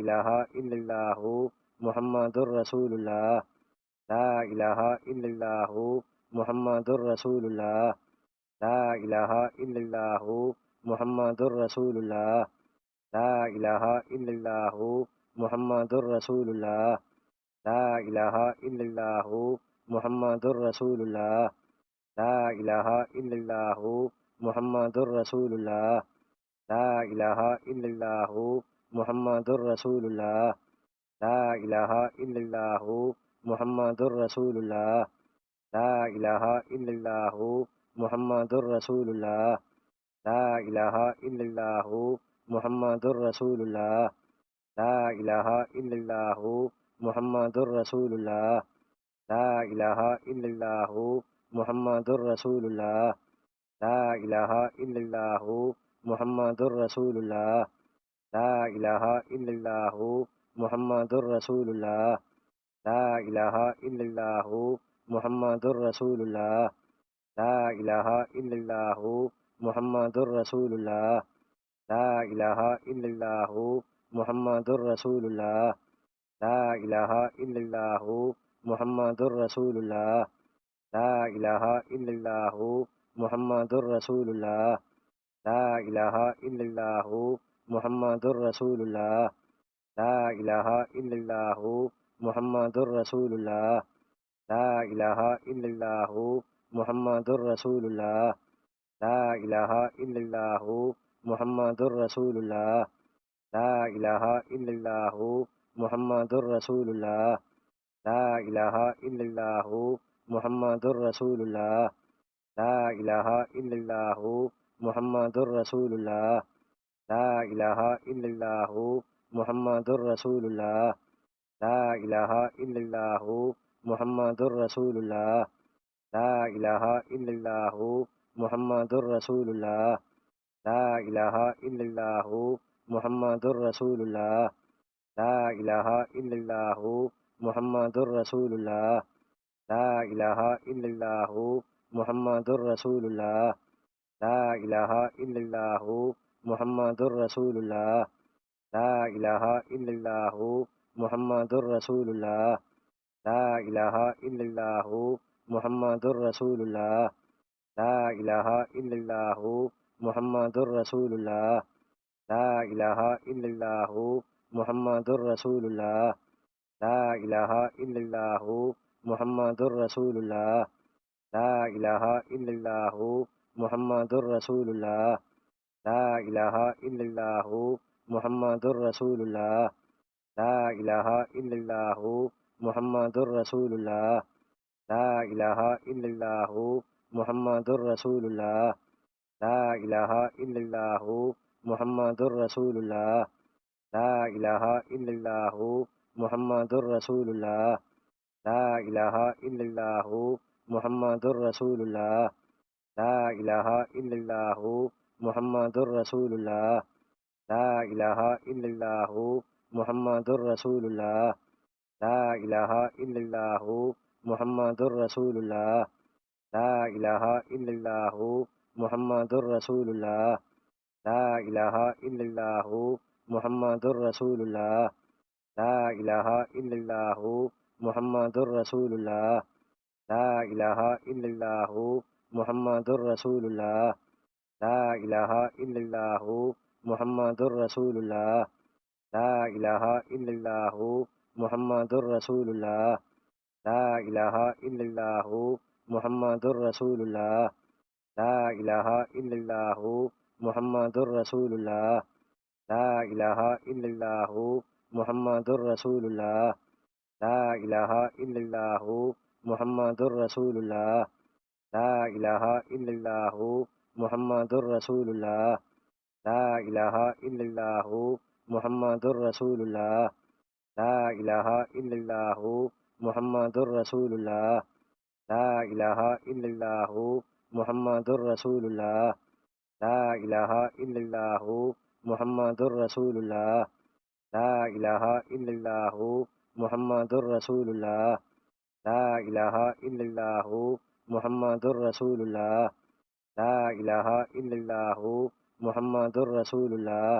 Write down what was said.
इलाहा इल्लल्लाहु मुहम्मदुर रसूलुल्लाह ला इलाहा इल्लल्लाहु मुहम्मदुर रसूलुल्लाह ला इलाहा इल्लल्लाहु मुहम्मदुर रसूलुल्लाह ला इलाहा इल्लल्लाहु मुहम्मदुर रसूलुल्लाह ला इलाहा इल्लल्लाहु मुहम्मदुर रसूलुल्लाह ला इलाहा इल्लल्लाहु मुहम्मदुर रसूलुल्लाह ला इलाहा इल्लल्लाहु मुहम्मदुर रसूलुल्लाह ला इलाहा इल्लल्लाहु मुहम्मदुर रसूलुल्लाह ला इलाहा इल्लल्लाहु मुहम्मदुर रसूलुल्लाह ला इलाहा इल्लल्लाहु मुहम्मदुर रसूलुल्लाह ला इलाहा इल्लल्लाहु मुहम्मदुर रसूलुल्लाह ला इलाहा इल्लल्लाहु मुहम्मदुर रसूलुल्लाह ला इलाहा इल्लल्लाहु मुहम्मदुर रसूलुल्लाह ला इलाहा इल्लल्लाहु मुहम्मदुर रसूलुल्लाह ला इलाहा इल्लल्लाहु मुहम्मदुर रसूलुल्लाह ला इलाहा इल्लल्लाहु मुहम्मदुर रसूलुल्लाह ला इलाहा इल्लल्लाहु मुहम्मदुर रसूलुल्लाह ला इलाहा इल्लल्लाहु मुहम्मदुर रसूलुल्लाह ला इलाहा इल्लल्लाहु मुहम्मदुर रसूलुल्लाह ला इलाहा इल्लल्लाहु मुहम्मदुर रसूलुल्लाह ला इलाहा इल्लल्लाहु मुहम्मदुर रसूलुल्लाह ला इलाहा इल्लल्लाहु मुहम्मदुर रसूलुल्लाह ला इलाहा इल्लल्लाहु मुहम्मदुर रसूलुल्लाह ला इलाहा इल्लल्लाहु मुहम्मदुर रसूलुल्लाह ला इलाहा इल्लल्लाहु मुहम्मदुर रसूलुल्लाह ला इलाहा इल्लल्लाहु मुहम्मदुर रसूलुल्लाह ला इलाहा इल्लल्लाहु मुहम्मदुर रसूलुल्लाह ला इलाहा इल्लल्लाहु मुहम्मदुर रसूलुल्लाह ला इलाहा इल्लल्लाहु मुहम्मदुर रसूलुल्लाह ला इलाहा इल्लल्लाहु मुहम्मदुर रसूलुल्लाह ला इलाहा इल्लल्लाहु मुहम्मदुर रसूलुल्लाह ला इलाहा इल्लल्लाहु मुहम्मदुर रसूलुल्लाह ला इलाहा इल्लल्लाहु मुहम्मदुर रसूलुल्लाह ला इलाहा इल्लल्लाहु मुहम्मदुर रसूलुल्लाह ला इलाहा इल्लल्लाहु मुहम्मदुर रसूलुल्लाह ला इलाहा इल्लल्लाहु मुहम्मदुर रसूलुल्लाह ला इलाहा इल्लल्लाहु मुहम्मदुर रसूलुल्लाह ला इलाहा इल्लल्लाहु मुहम्मदुर रसूलुल्लाह ला इलाहा इल्लल्लाहु मुहम्मदुर रसूलुल्लाह ला इलाहा इल्लल्लाहु मुहम्मदुर रसूलुल्लाह ला इलाहा इल्लल्लाहु मुहम्मदुर रसूलुल्लाह ला इलाहा इल्लल्लाहु मुहम्मदुर रसूलुल्लाह ला इलाहा इल्लल्लाहु मुहम्मदुर रसूलुल्लाह ला इलाहा इल्लल्लाहु मुहम्मदुर रसूलुल्लाह ला इलाहा इल्लल्लाहु मुहम्मदुर रसूलुल्लाह ला इलाहा इल्लल्लाहु मुहम्मदुर रसूलुल्लाह ला इलाहा इल्लल्लाहु मुहम्मदुर रसूलुल्लाह ला इलाहा इल्लल्लाहु मुहम्मदुर रसूलुल्लाह ला इलाहा इल्लल्लाहु मुहम्मदुर रसूलुल्लाह ला इलाहा इल्लल्लाहु मुहम्मदुर रसूलुल्लाह ला इलाहा इल्लल्लाहु मुहम्मदुर रसूलुल्लाह ला इलाहा इल्लल्लाहु मुहम्मदुर रसूलुल्लाह ला इलाहा इल्लल्लाहु मुहम्मदुर रसूलुल्लाह ला इलाहा इल्लल्लाहु मुहम्मदुर रसूलुल्लाह ला इलाहा इल्लल्लाहु मुहम्मदुर रसूलुल्लाह ला इलाहा इल्लल्लाहु मुहम्मदुर रसूलुल्लाह ला इलाहा इल्लल्लाहु मुहम्मदुर रसूलुल्लाह ला इलाहा इल्लल्लाहु मुहम्मदुर रसूलुल्लाह ला इलाहा इल्लल्लाहु मुहम्मदुर रसूलुल्लाह ला इलाहा इल्लल्लाहु मुहम्मदुर रसूलुल्लाह ला इलाहा इल्लल्लाहु मुहम्मदुर रसूलुल्लाह ला इलाहा इल्लल्लाहु मुहम्मदुर रसूलुल्लाह ला इलाहा इल्लल्लाहु मुहम्मदुर रसूलुल्लाह ला इलाहा इल्लल्लाहु मुहम्मदुर रसूलुल्लाह ला इलाहा इल्लल्लाहु मुहम्मदुर रसूलुल्लाह ला इलाहा इल्लल्लाहु मुहम्मदुर रसूलुल्लाह